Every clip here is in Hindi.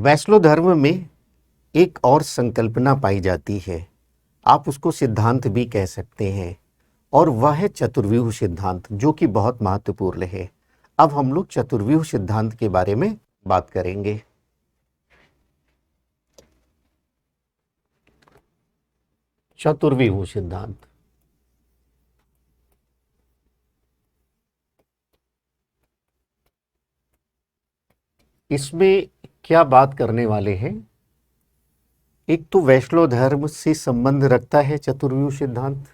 वैष्णव धर्म में एक और संकल्पना पाई जाती है, आप उसको सिद्धांत भी कह सकते हैं, और वह है चतुर्व्यूह सिद्धांत, जो कि बहुत महत्वपूर्ण है। अब हम लोग चतुर्व्यूह सिद्धांत के बारे में बात करेंगे। चतुर्व्यूह सिद्धांत, इसमें क्या बात करने वाले हैं? एक तो वैष्णव धर्म से संबंध रखता है चतुर्व्यूह सिद्धांत।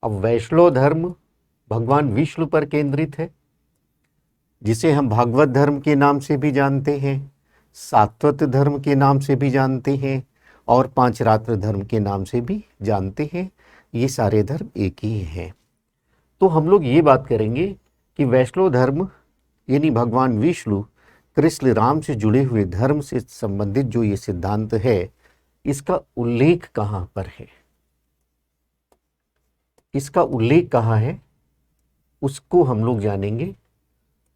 अब वैष्णव धर्म भगवान विष्णु पर केंद्रित है, जिसे हम भागवत धर्म के नाम से भी जानते हैं, सात्वत धर्म के नाम से भी जानते हैं, और पांचरात्र धर्म के नाम से भी जानते हैं। ये सारे धर्म एक ही हैं। तो हम लोग ये बात करेंगे कि वैष्णव धर्म यानी भगवान विष्णु कृष्ण राम से जुड़े हुए धर्म से संबंधित जो ये सिद्धांत है, इसका उल्लेख कहाँ पर है, इसका उल्लेख कहाँ है, उसको हम लोग जानेंगे।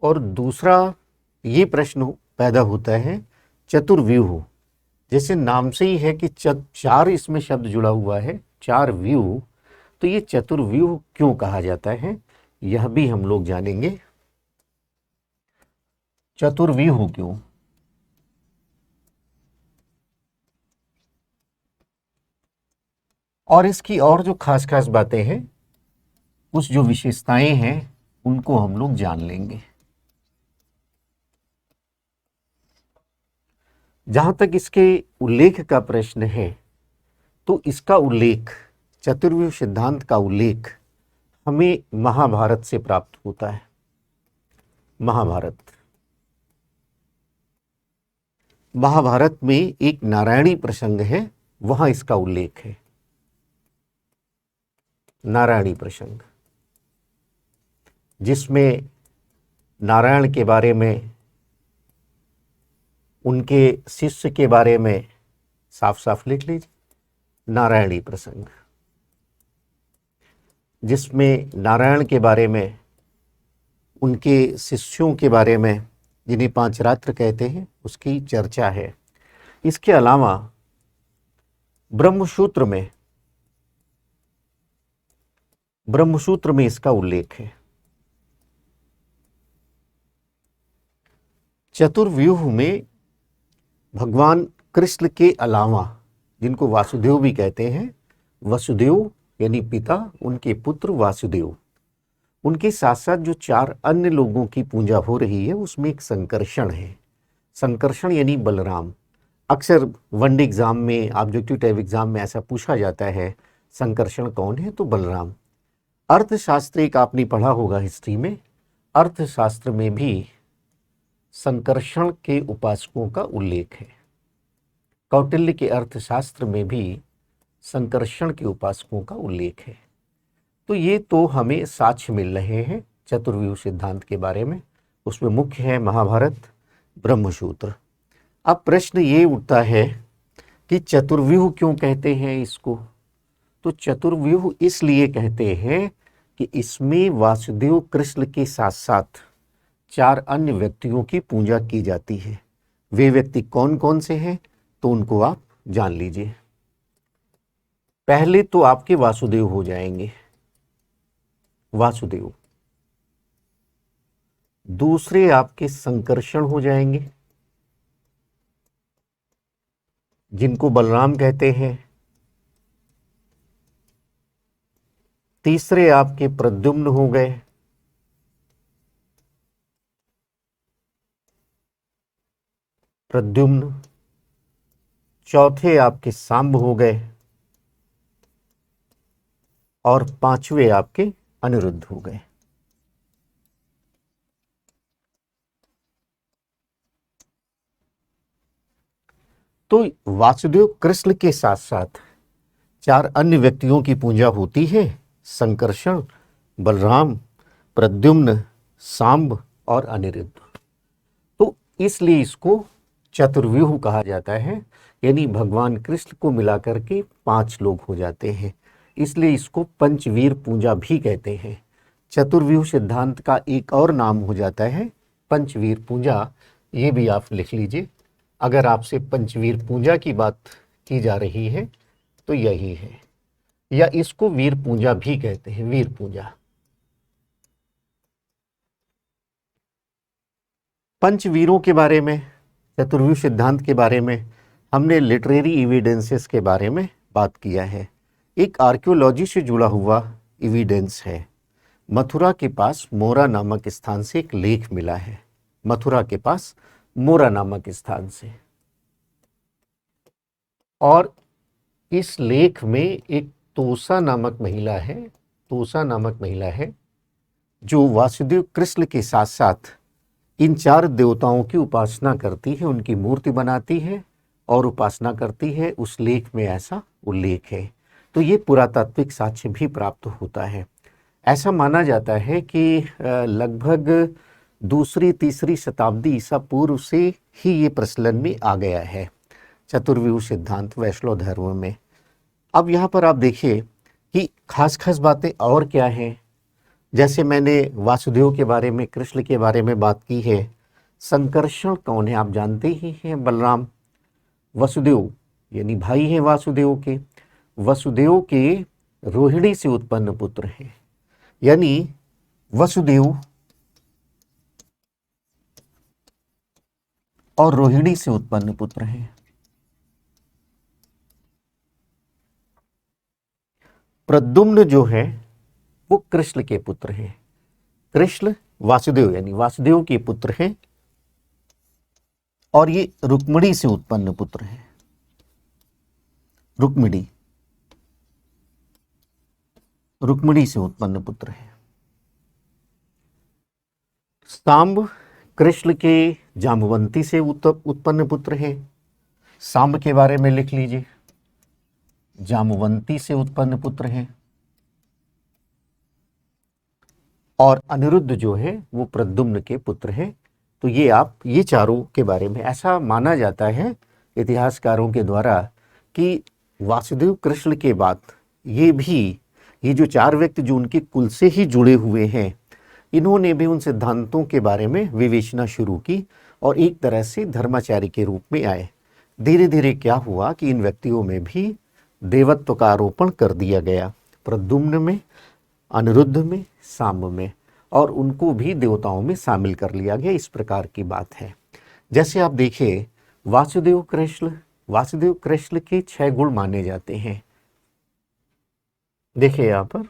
और दूसरा ये प्रश्न पैदा होता है चतुर्व्यूह, जैसे नाम से ही है कि चार इसमें शब्द जुड़ा हुआ है, चार व्यूह, तो ये चतुर्व्यूह क्यों कहा जाता है, यह भी हम लोग जानेंगे। चतुर्व्यूह क्यों, और इसकी और जो खास खास बातें हैं, कुछ जो विशेषताएं हैं, उनको हम लोग जान लेंगे। जहां तक इसके उल्लेख का प्रश्न है, तो इसका उल्लेख, चतुर्व्यूह सिद्धांत का उल्लेख हमें महाभारत से प्राप्त होता है। महाभारत में एक नारायणी प्रसंग है, वहां इसका उल्लेख है। नारायणी प्रसंग, जिसमें नारायण के बारे में, उनके शिष्य के बारे में साफ साफ लिख लीजिए, नारायणी प्रसंग, जिसमें नारायण के बारे में, उनके शिष्यों के बारे में, जिन्हें पांचरात्र कहते हैं, उसकी चर्चा है। इसके अलावा ब्रह्मसूत्र में इसका उल्लेख है। चतुर्व्यूह में भगवान कृष्ण के अलावा, जिनको वासुदेव भी कहते हैं, वसुदेव यानी पिता, उनके पुत्र वासुदेव, उनके साथ साथ जो चार अन्य लोगों की पूजा हो रही है, उसमें एक संकर्षण है। संकर्षण यानी बलराम। अक्सर वनडे एग्जाम में, ऑब्जेक्टिव टाइप एग्जाम में ऐसा पूछा जाता है, संकर्षण कौन है, तो बलराम। अर्थशास्त्र एक आपने पढ़ा होगा हिस्ट्री में, अर्थशास्त्र में भी संकर्षण के उपासकों का उल्लेख है। कौटिल्य के अर्थशास्त्र में भी संकर्षण के उपासकों का उल्लेख है। तो ये तो हमें साक्ष्य मिल रहे हैं चतुर्व्यूह सिद्धांत के बारे में। उसमें मुख्य है महाभारत, ब्रह्मसूत्र। अब प्रश्न ये उठता है कि चतुर्व्यूह क्यों कहते हैं इसको? तो चतुर्व्यूह इसलिए कहते हैं कि इसमें वासुदेव कृष्ण के साथ साथ चार अन्य व्यक्तियों की पूजा की जाती है। वे व्यक्ति कौन कौन से हैं, तो उनको आप जान लीजिए। पहले तो आपके वासुदेव हो जाएंगे, वासुदेव। दूसरे आपके संकर्षण हो जाएंगे, जिनको बलराम कहते हैं। तीसरे आपके प्रद्युम्न हो गए। प्रद्युम्न। चौथे आपके सांब हो गए, और पांचवे आपके अनिरुद्ध हो गए। तो वासुदेव कृष्ण के साथ साथ चार अन्य व्यक्तियों की पूजा होती है, संकर्षण, बलराम, प्रद्युम्न, सांब और अनिरुद्ध। तो इसलिए इसको चतुर्व्यूह कहा जाता है, यानी भगवान कृष्ण को मिलाकर के 5 लोग हो जाते हैं, इसलिए इसको पंचवीर पूजा भी कहते हैं। चतुर्व्यूह सिद्धांत का एक और नाम हो जाता है पंचवीर पूजा, ये भी आप लिख लीजिए। अगर आपसे पंचवीर पूजा की बात की जा रही है तो यही है, या इसको वीर पूजा भी कहते हैं, वीर पूजा। पंचवीरों के बारे में, चतुर्व्यूह सिद्धांत के बारे में हमने लिटरेरी एविडेंसेस के बारे में बात किया है। एक आर्कियोलॉजी से जुड़ा हुआ एविडेंस है। मथुरा के पास मोरा नामक स्थान से एक लेख मिला है। मथुरा के पास मोरा नामक स्थान से, और इस लेख में एक तोसा नामक महिला है, तोसा नामक महिला है जो वासुदेव कृष्ण के साथ साथ इन 4 देवताओं की उपासना करती है, उनकी मूर्ति बनाती है और उपासना करती है। उस लेख में ऐसा उल्लेख है। तो ये पुरातात्विक साक्ष्य भी प्राप्त होता है। ऐसा माना जाता है कि लगभग 2री-3री शताब्दी ईसा पूर्व से ही ये प्रचलन में आ गया है, चतुर्व्यूह सिद्धांत वैष्णव धर्म में। अब यहाँ पर आप देखिए कि खास खास बातें और क्या हैं। जैसे मैंने वासुदेव के बारे में, कृष्ण के बारे में बात की है। संकर्षण कौन है? आप जानते ही हैं, बलराम। वसुदेव यानी भाई हैं वासुदेव के। वसुदेव के रोहिणी से उत्पन्न पुत्र हैं, यानी वसुदेव और रोहिणी से उत्पन्न पुत्र हैं। प्रद्युम्न जो है वो कृष्ण के पुत्र हैं। कृष्ण वासुदेव यानी वासुदेव के पुत्र हैं, और ये रुक्मिणी से उत्पन्न पुत्र हैं। रुक्मिणी से उत्पन्न पुत्र हैं। सांब कृष्ण के जाम्बवंती से उत्पन्न पुत्र हैं। सांब के बारे में लिख लीजिए, जाम्बवंती से उत्पन्न पुत्र हैं। और अनिरुद्ध जो है वो प्रद्युम्न के पुत्र हैं। तो ये चारों के बारे में ऐसा माना जाता है इतिहासकारों के द्वारा कि वासुदेव कृष्ण के बाद ये जो 4 व्यक्ति जो उनके कुल से ही जुड़े हुए हैं, इन्होंने भी उन सिद्धांतों के बारे में विवेचना शुरू की और एक तरह से धर्माचार्य के रूप में आए। धीरे धीरे क्या हुआ कि इन व्यक्तियों में भी देवत्व का आरोपण कर दिया गया, प्रद्युम्न में, अनिरुद्ध में, सांब में, और उनको भी देवताओं में शामिल कर लिया गया। इस प्रकार की बात है। जैसे आप देखिए, वासुदेव कृष्ण के 6 गुण माने जाते हैं। देखिए यहां पर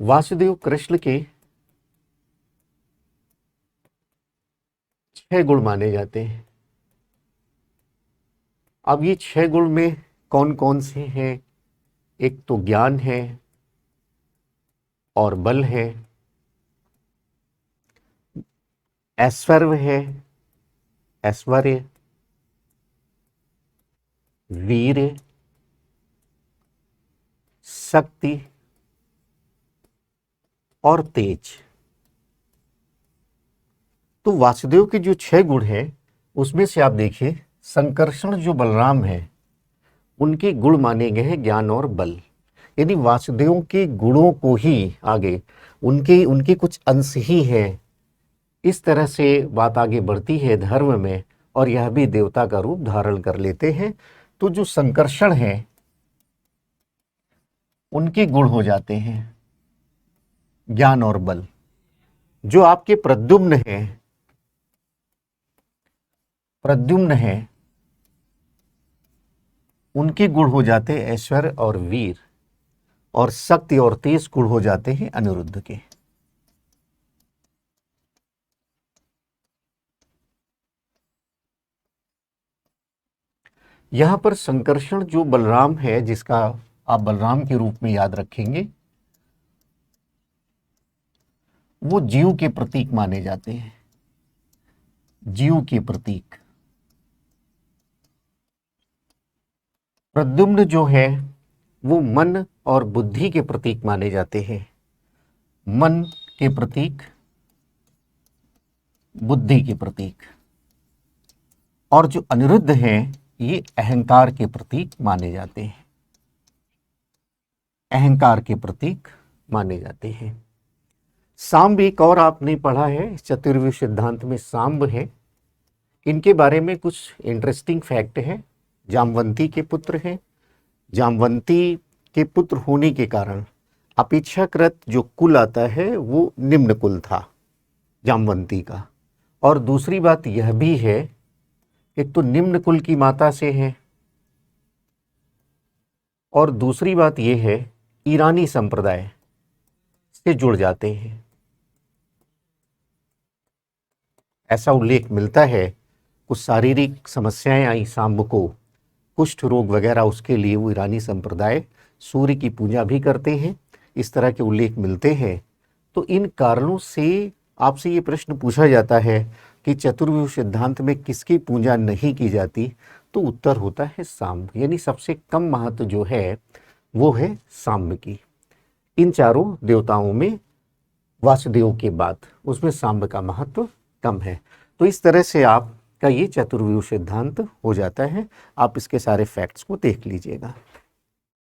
वासुदेव कृष्ण के 6 गुण माने जाते हैं। अब ये 6 गुण में कौन कौन से हैं? एक तो ज्ञान है और बल है, ऐश्वर्य, वीर, शक्ति और तेज। तो वासुदेव के जो 6 गुण हैं उसमें से आप देखिए, संकर्षण जो बलराम है उनके गुण माने गए हैं ज्ञान और बल। यानी वासुदेव के गुणों को ही आगे उनके कुछ अंश ही है। इस तरह से बात आगे बढ़ती है धर्म में, और यह भी देवता का रूप धारण कर लेते हैं। तो जो संकर्षण है उनके गुण हो जाते हैं ज्ञान और बल। जो आपके प्रद्युम्न है उनके गुण हो जाते हैं ऐश्वर्य और वीर, और शक्ति और तेज गुण हो जाते हैं अनिरुद्ध के। यहां पर संकर्षण जो बलराम है, जिसका आप बलराम के रूप में याद रखेंगे, वो जीव के प्रतीक माने जाते हैं। जीव के प्रतीक। प्रद्युम्न जो है वो मन और बुद्धि के प्रतीक माने जाते हैं। मन के प्रतीक, बुद्धि के प्रतीक। और जो अनिरुद्ध है ये अहंकार के प्रतीक माने जाते हैं। अहंकार के प्रतीक माने जाते हैं। सांब एक और आपने पढ़ा है, चतुर्व्यूह सिद्धांत में सांब है। इनके बारे में कुछ इंटरेस्टिंग फैक्ट है। जामवंती के पुत्र हैं। जामवंती के पुत्र होने के कारण अपेक्षाकृत जो कुल आता है वो निम्न कुल था जामवंती का। और दूसरी बात यह भी है, एक तो निम्न कुल की माता से है, और दूसरी बात यह है ईरानी संप्रदाय से जुड़ जाते हैं। ऐसा उल्लेख मिलता है, कुछ शारीरिक समस्याएं आई सांब को, कुष्ठ रोग वगैरह, उसके लिए वो ईरानी संप्रदाय सूर्य की पूजा भी करते हैं। इस तरह के उल्लेख मिलते हैं। तो इन कारणों से आपसे ये प्रश्न पूछा जाता है कि चतुर्व्यूह सिद्धांत में किसकी पूजा नहीं की जाती, तो उत्तर होता है सांब, यानी सबसे कम महत्व जो है वो है सांब की। इन चारों देवताओं में वासुदेव के बाद उसमें सांब का महत्व कम है। तो इस तरह से आपका ये चतुर्व्यूह सिद्धांत हो जाता है। आप इसके सारे फैक्ट्स को देख लीजिएगा।